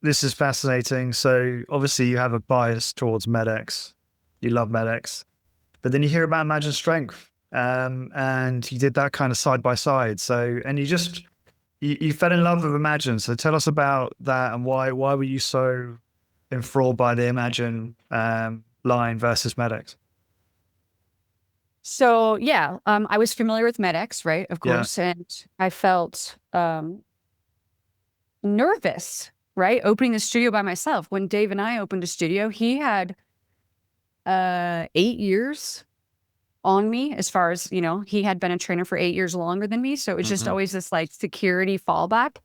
this is fascinating. So obviously you have a bias towards MedX. You love MedX, but then you hear about Imagine Strength, and you did that kind of side by side. So, and you fell in love with Imagine. So tell us about that and why were you so enthralled by the Imagine line versus MedX? So yeah, I was familiar with MedX, right? Of Yeah. course, and I felt nervous, right? Opening the studio by myself. When Dave and I opened a studio, he had 8 years on me as far as, he had been a trainer for 8 years longer than me. So it was just Hmm. always this like security fallback.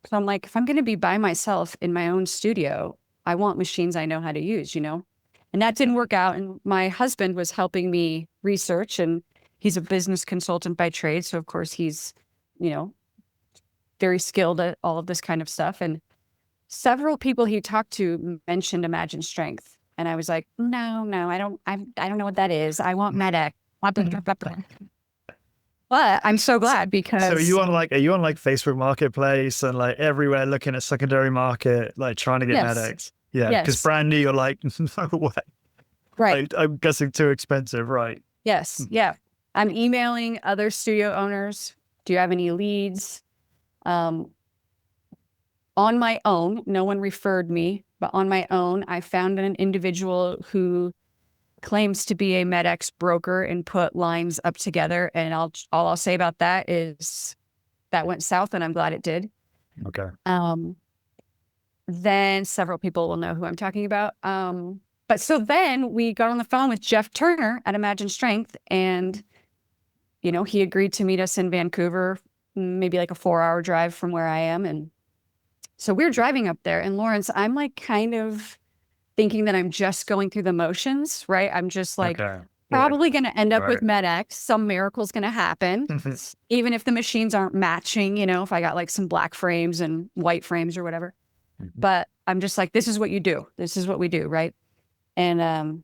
So I'm like, if I'm going to be by myself in my own studio, I want machines I know how to use. And that didn't work out. And my husband was helping me research, and he's a business consultant by trade. So of course he's, you know, very skilled at all of this kind of stuff. And several people he talked to mentioned Imagine Strength. And I was like, no, no, I don't know what that is. I want MedX. But I'm so glad So because are you on like Facebook Marketplace and like everywhere looking at secondary market, like trying to get yes, MedX? Yeah, because yes, brand new, you're like, no way. right. I'm guessing too expensive, right? Yes, yeah. I'm emailing other studio owners. Do you have any leads? Um, on my own, no one referred me, but on my own, I found an individual who claims to be a MedX broker and put lines up together. And all I'll say about that is that went south, and I'm glad it did. Okay. Um, then several people will know who I'm talking about. But so then we got on the phone with Jeff Turner at Imagine Strength, and he agreed to meet us in Vancouver, maybe like a 4-hour drive from where I am. And so we're driving up there, and Lawrence, I'm like kind of thinking that I'm just going through the motions, right? I'm just like Okay. Right. probably going to end up with Right. MedX. Some miracle's going to happen, even if the machines aren't matching, if I got like some black frames and white frames or whatever. But I'm just like, this is what you do. This is what we do, right? And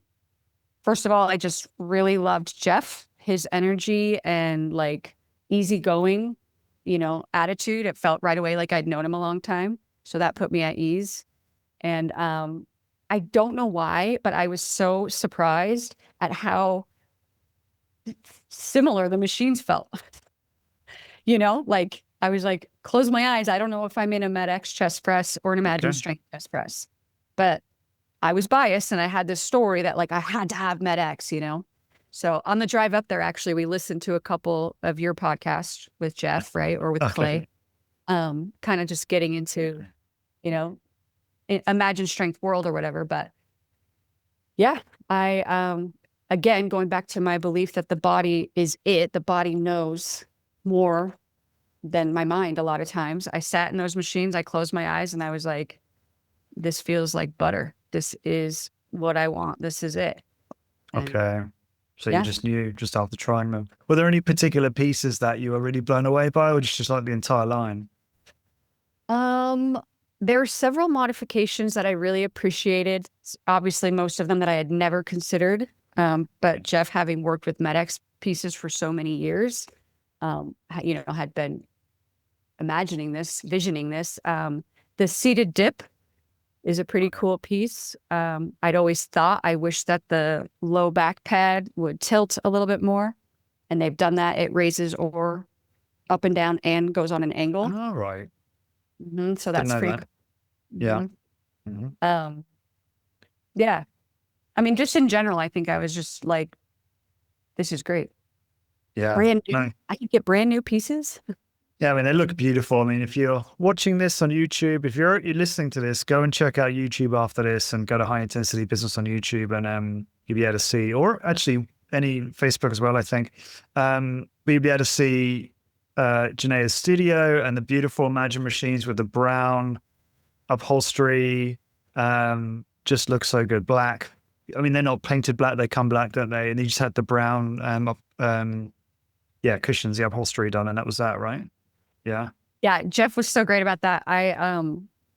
first of all, I just really loved Jeff, his energy and like easygoing, attitude. It felt right away like I'd known him a long time. So that put me at ease. And I don't know why, but I was so surprised at how similar the machines felt. Like I was like, close my eyes. I don't know if I'm in a MedX chest press or an Imagine Okay. Strength chest press, but I was biased and I had this story that like I had to have MedX. So on the drive up there, actually, we listened to a couple of your podcasts with Jeff, right? Or with Okay. Clay, kind of just getting into, you know, Imagine Strength world or whatever. But yeah, again, going back to my belief that the body knows more than my mind a lot of times. I sat in those machines, I closed my eyes, and I was like, this feels like butter. This is what I want. This is it. And Okay. So you yeah, just knew just after trying them. Were there any particular pieces that you were really blown away by, or just like the entire line? um, there are several modifications that I really appreciated. Obviously, most of them that I had never considered. But Jeff, having worked with MedX pieces for so many years, had been imagining this, visioning this. The seated dip is a pretty cool piece. I'd always thought, I wish that the low back pad would tilt a little bit more, and they've done that. It raises or up and down and goes on an angle. All right. So Didn't that's know pretty that. cool. Yeah. hmm Hmm. Um, yeah. I mean, just in general, I think I was just like, this is great. Yeah. Brand new. No. I could get brand new pieces. Yeah, I mean, they look beautiful. I mean, if you're watching this on YouTube, if you're listening to this, go and check out YouTube after this and go to High Intensity Business on YouTube and you'll be able to see, or actually any Facebook as well, I think. But you'll be able to see Janaya's studio and the beautiful Imagine machines with the brown upholstery. Just looks so good. Black. I mean, they're not painted black, they come black, don't they? And they just had the brown yeah, cushions, the upholstery done, and that was that, right? Yeah. Yeah, Jeff was so great about that. I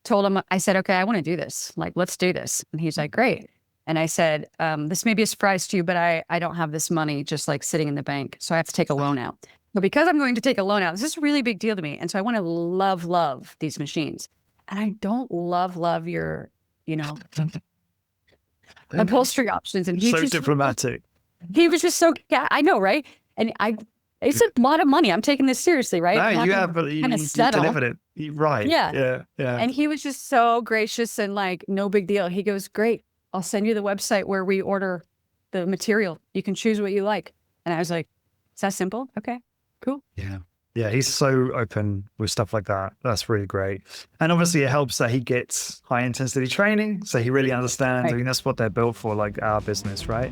told him, I said, okay, I want to do this. Like, let's do this. And he's like, great. And I said, this may be a surprise to you, but I don't have this money just like sitting in the bank. So I have to take a loan out. But because I'm going to take a loan out, this is a really big deal to me. And so I want to love these machines. and I don't love your, upholstery options. And So diplomatic. he was just so, yeah, I know, right? And it's a lot of money. I'm taking this seriously, right? No, you have, but you delivered it. Right. Yeah. Yeah. And he was just so gracious and like, no big deal. He goes, great. I'll send you the website where we order the material. You can choose what you like. And I was like, is that simple? Okay, cool. Yeah. Yeah, he's so open with stuff like that. That's really great. And obviously it helps that he gets high intensity training. So he really understands. Right. I mean, that's what they're built for, like our business, right?